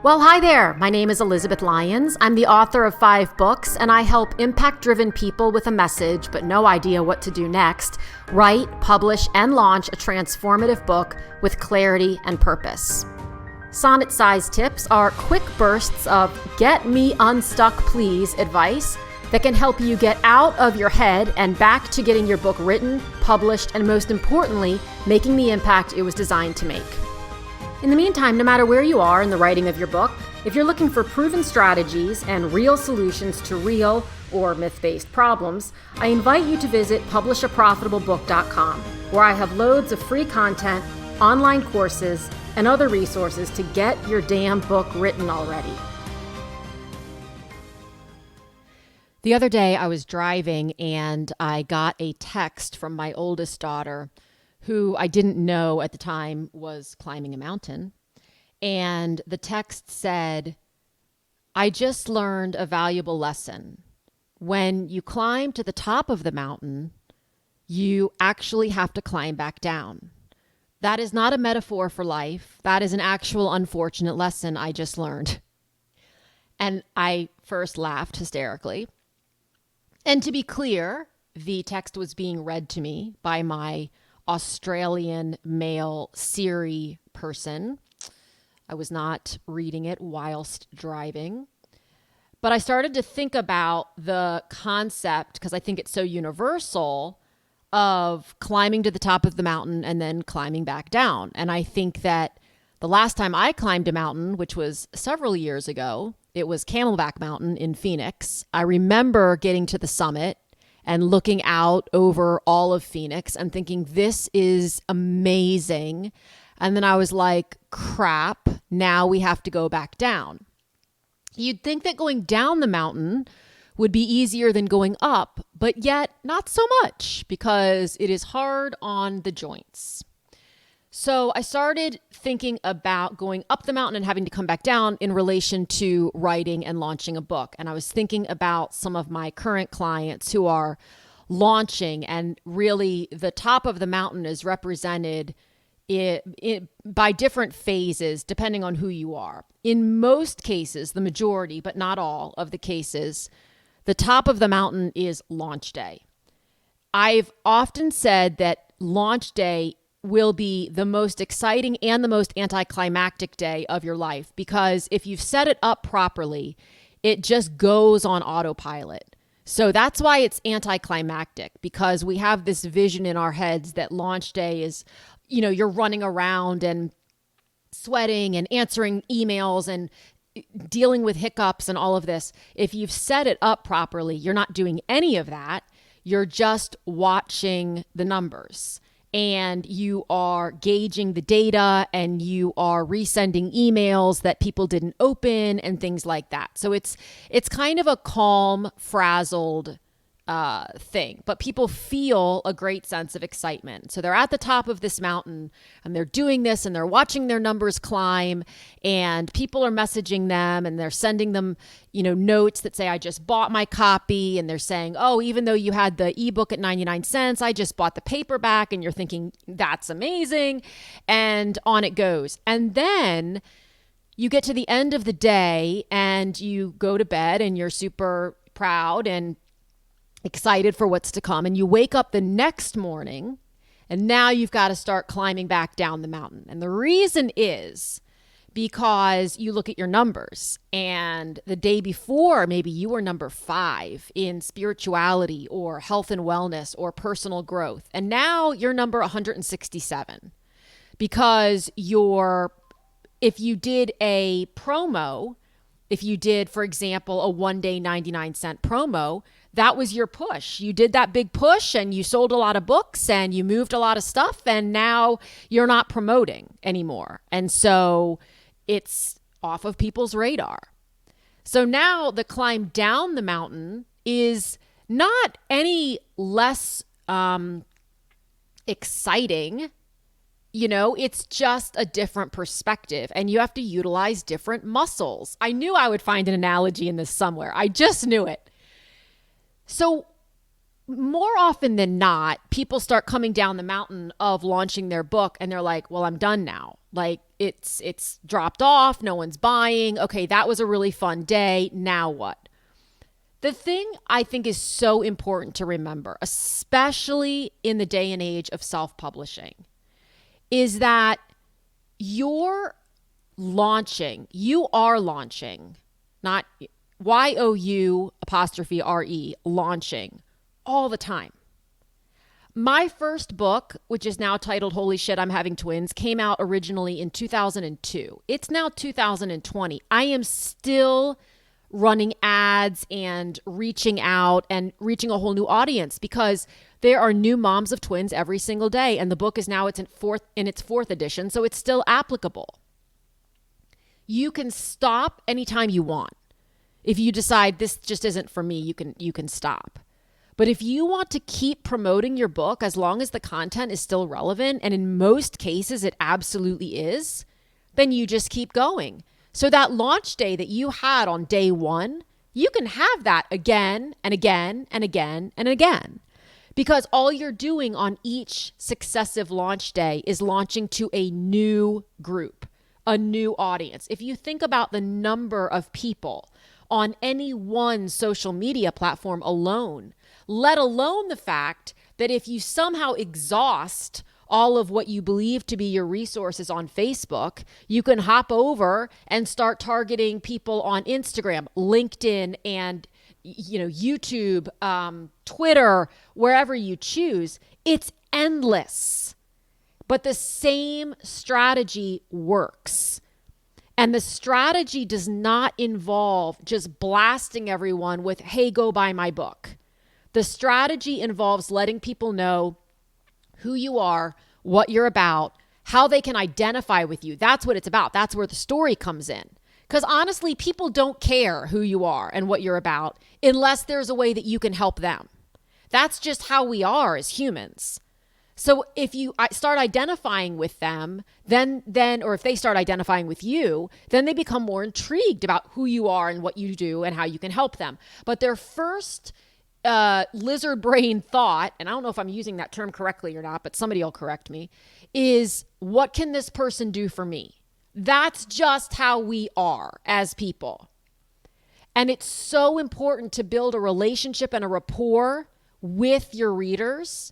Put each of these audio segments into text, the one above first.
Well, hi there. My name is Elizabeth Lyons. I'm the author of 5 books, and I help impact-driven people with a message but no idea what to do next write, publish, and launch a transformative book with clarity and purpose. Sonnet-sized tips are quick bursts of get me unstuck please advice that can help you get out of your head and back to getting your book written, published, and most importantly, making the impact it was designed to make. In the meantime, no matter where you are in the writing of your book, if you're looking for proven strategies and real solutions to real or myth-based problems, I invite you to visit publishaprofitablebook.com, where I have loads of free content, online courses, and other resources to get your damn book written already. The other day I was driving and I got a text from my oldest daughter, who I didn't know at the time was climbing a mountain. And the text said, I just learned a valuable lesson. When you climb to the top of the mountain, you actually have to climb back down. That is not a metaphor for life. That is an actual unfortunate lesson I just learned. And I first laughed hysterically. And to be clear, the text was being read to me by my Australian male Siri person. I was not reading it whilst driving. But I started to think about the concept, because I think it's so universal, of climbing to the top of the mountain and then climbing back down. And I think that the last time I climbed a mountain, which was several years ago, it was Camelback Mountain in Phoenix. I remember getting to the summit and looking out over all of Phoenix and thinking, this is amazing. And then I was like, crap, now we have to go back down. You'd think that going down the mountain would be easier than going up, but yet not so much, because it is hard on the joints. So I started thinking about going up the mountain and having to come back down in relation to writing and launching a book. And I was thinking about some of my current clients who are launching, and really the top of the mountain is represented by different phases depending on who you are. In most cases, the majority, but not all of the cases, the top of the mountain is launch day. I've often said that launch day will be the most exciting and the most anticlimactic day of your life, because if you've set it up properly, it just goes on autopilot. So that's why it's anticlimactic, because we have this vision in our heads that launch day is, you're running around and sweating and answering emails and dealing with hiccups and all of this. If you've set it up properly, you're not doing any of that. You're just watching the numbers. And you are gauging the data, and you are resending emails that people didn't open and things like that. So it's kind of a calm, frazzled thing, but people feel a great sense of excitement. So they're at the top of this mountain and they're doing this and they're watching their numbers climb, and people are messaging them and they're sending them, notes that say, I just bought my copy. And they're saying, oh, even though you had the ebook at 99 cents, I just bought the paperback. And you're thinking, that's amazing. And on it goes. And then you get to the end of the day and you go to bed and you're super proud and excited for what's to come. And you wake up the next morning and now you've got to start climbing back down the mountain. And the reason is because you look at your numbers, and the day before, maybe you were number 5 in spirituality or health and wellness or personal growth. And now you're number 167, because if you did a promo, if you did, for example, a 1-day 99-cent promo, that was your push. You did that big push and you sold a lot of books and you moved a lot of stuff, and now you're not promoting anymore. And so it's off of people's radar. So now the climb down the mountain is not any less exciting. It's just a different perspective, and you have to utilize different muscles. I knew I would find an analogy in this somewhere. I just knew it. So more often than not, people start coming down the mountain of launching their book and they're like, well, I'm done now. Like it's dropped off. No one's buying. Okay, that was a really fun day. Now what? The thing I think is so important to remember, especially in the day and age of self-publishing, is that you are launching, not YOU''re, launching all the time. My first book, which is now titled Holy Shit, I'm Having Twins, came out originally in 2002. It's now 2020. I am still running ads and reaching out and reaching a whole new audience because there are new moms of twins every single day. And the book is now in its fourth edition, so it's still applicable. You can stop anytime you want. If you decide this just isn't for me, you can stop. But if you want to keep promoting your book, as long as the content is still relevant, and in most cases it absolutely is, then you just keep going. So that launch day that you had on day one, you can have that again and again and again and again. Because all you're doing on each successive launch day is launching to a new group, a new audience. If you think about the number of people on any one social media platform alone, let alone the fact that if you somehow exhaust all of what you believe to be your resources on Facebook, you can hop over and start targeting people on Instagram, LinkedIn, and YouTube, Twitter, wherever you choose. It's endless. But the same strategy works. And the strategy does not involve just blasting everyone with, hey, go buy my book. The strategy involves letting people know who you are, what you're about, how they can identify with you. That's what it's about. That's where the story comes in. Because honestly, people don't care who you are and what you're about unless there's a way that you can help them. That's just how we are as humans. So if you start identifying with them, then, or if they start identifying with you, then they become more intrigued about who you are and what you do and how you can help them. But their first lizard brain thought, and I don't know if I'm using that term correctly or not, but somebody will correct me, is what can this person do for me? That's just how we are as people. And it's so important to build a relationship and a rapport with your readers,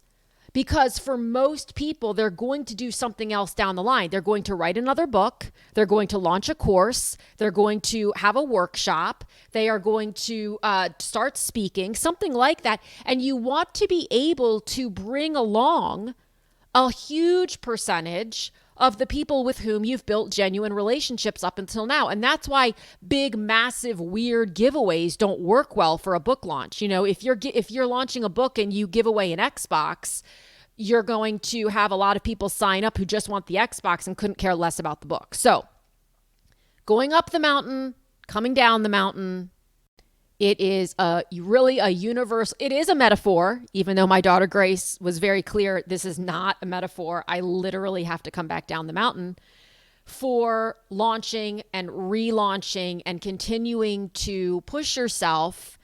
because for most people, they're going to do something else down the line. They're going to write another book. They're going to launch a course. They're going to have a workshop. They are going to start speaking, something like that. And you want to be able to bring along a huge percentage of the people with whom you've built genuine relationships up until now. And that's why big, massive, weird giveaways don't work well for a book launch. If you're launching a book and you give away an Xbox, you're going to have a lot of people sign up who just want the Xbox and couldn't care less about the book. So going up the mountain, coming down the mountain, it is really a universal, it is a metaphor, even though my daughter Grace was very clear, this is not a metaphor. I literally have to come back down the mountain for launching and relaunching and continuing to push yourself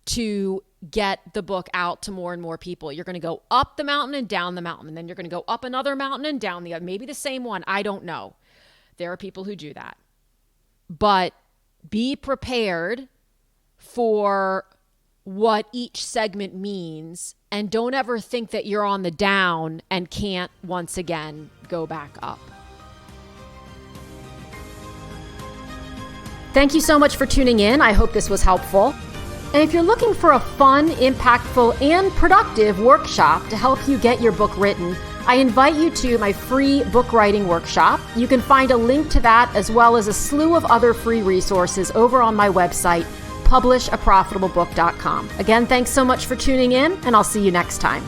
to get the book out to more and more people. You're going to go up the mountain and down the mountain, and then you're going to go up another mountain and down the other, maybe the same one. I don't know. There are people who do that. But be prepared for what each segment means, and don't ever think that you're on the down and can't once again go back up. Thank you so much for tuning in. I hope this was helpful. And if you're looking for a fun, impactful, and productive workshop to help you get your book written, I invite you to my free book writing workshop. You can find a link to that as well as a slew of other free resources over on my website, publishaprofitablebook.com. Again, thanks so much for tuning in, and I'll see you next time.